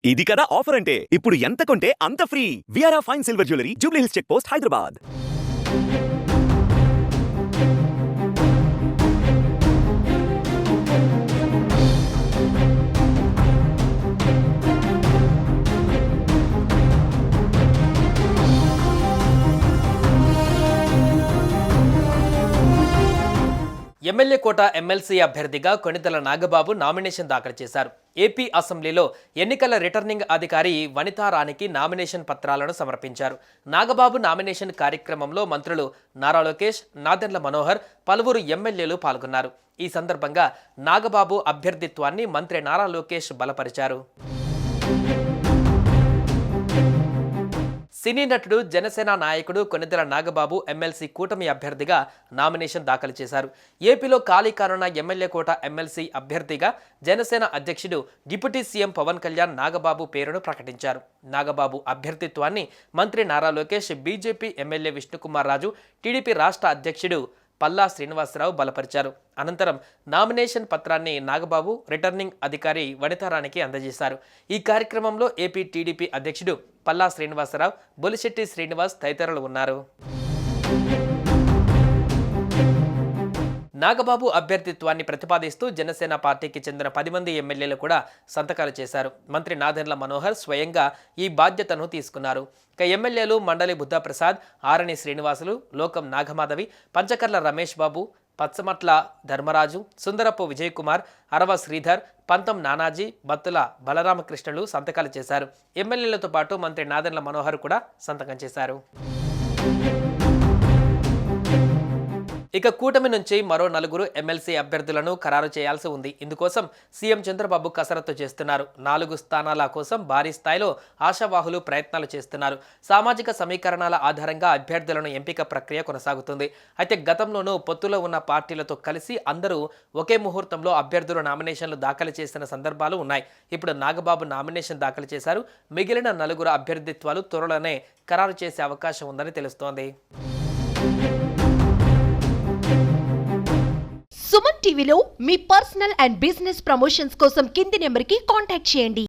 ఇది కదా ఆఫర్ అంటే ఇప్పుడు ఎంత కొంటే అంత ఫ్రీ. విఆర్ఆ fine silver jewellery, Jubilee Hills check post, Hyderabad. MLA quota MLC అభ్యర్థిగా కొణిదెల నాగబాబు నామినేషన్ దాఖలు చేశారు. ఏపీ అసెంబ్లీలో ఎన్నికల రిటర్నింగ్ అధికారి వనితారానికి నామినేషన్ పత్రాలను సమర్పించారు. నాగబాబు నామినేషన్ కార్యక్రమంలో మంత్రులు నారా లోకేష్, నాదెండ్ల మనోహర్, పలువురు ఎమ్మెల్యేలు పాల్గొన్నారు. ఈ సందర్భంగా నాగబాబు అభ్యర్థిత్వాన్ని మంత్రి నారా లోకేష్ బలపరిచారు. సినీ నటుడు, జనసేన నాయకుడు కొణిదెల నాగబాబు ఎమ్మెల్సీ కూటమి అభ్యర్థిగా నామినేషన్ దాఖలు చేశారు. ఏపీలో ఖాళీ కానున్న ఎమ్మెల్యే కోట ఎమ్మెల్సీ అభ్యర్థిగా జనసేన అధ్యక్షుడు డిప్యూటీ సీఎం పవన్ కళ్యాణ్ నాగబాబు పేరును ప్రకటించారు. నాగబాబు అభ్యర్థిత్వాన్ని మంత్రి Nara Lokesh, BJP MLA Vishnukumar Raju, TDP రాష్ట్ర అధ్యక్షుడు పల్లా శ్రీనివాసరావు బలపరిచారు. అనంతరం నామినేషన్ పత్రాన్ని నాగబాబు రిటర్నింగ్ అధికారి వనితారానికి అందజేశారు. ఈ కార్యక్రమంలో ఏపీ టీడీపీ అధ్యక్షుడు పల్లా శ్రీనివాసరావు, బొలిశెట్టి శ్రీనివాస్ తదితరులు ఉన్నారు. నాగబాబు అభ్యర్థిత్వాన్ని ప్రతిపాదిస్తూ జనసేన పార్టీకి చెందిన 10 మంది ఎమ్మెల్యేలు కూడా సంతకాలు చేశారు. మంత్రి నాదెండ్ల మనోహర్ స్వయంగా ఈ బాధ్యతను తీసుకున్నారు. ఇక ఎమ్మెల్యేలు మండలి బుద్ధప్రసాద్, ఆరణి శ్రీనివాసులు, లోకం నాగమాధవి, పంచకర్ల రమేష్ బాబు, పచ్చమట్ల ధర్మరాజు, సుందరపు విజయ్ కుమార్, అరవ శ్రీధర్, పంతం నానాజీ, బత్తుల బలరామకృష్ణులు సంతకాలు చేశారు. ఎమ్మెల్యేలతో పాటు మంత్రి నాదెండ్ల మనోహర్ కూడా సంతకం చేశారు. ఇక కూటమి నుంచి మరో 4 ఎమ్మెల్సీ అభ్యర్థులను ఖరారు చేయాల్సి ఉంది. ఇందుకోసం సీఎం చంద్రబాబు కసరత్తు చేస్తున్నారు. 4 స్థానాల కోసం భారీ స్థాయిలో ఆశావాహులు ప్రయత్నాలు చేస్తున్నారు. సామాజిక సమీకరణాల ఆధారంగా అభ్యర్థులను ఎంపిక ప్రక్రియ కొనసాగుతుంది. అయితే గతంలోనూ పొత్తులో ఉన్న పార్టీలతో కలిసి అందరూ ఒకే ముహూర్తంలో అభ్యర్థుల నామినేషన్లు దాఖలు చేసిన సందర్భాలు ఉన్నాయి. ఇప్పుడు నాగబాబు నామినేషన్ దాఖలు చేశారు. మిగిలిన 4 అభ్యర్థిత్వాలు త్వరలోనే ఖరారు చేసే అవకాశం ఉందని తెలుస్తోంది. సుమన్ టీవీలో మీ పర్సనల్ అండ్ బిజినెస్ ప్రమోషన్స్ కోసం కింది నెంబర్కి కాంటాక్ట్ చేయండి.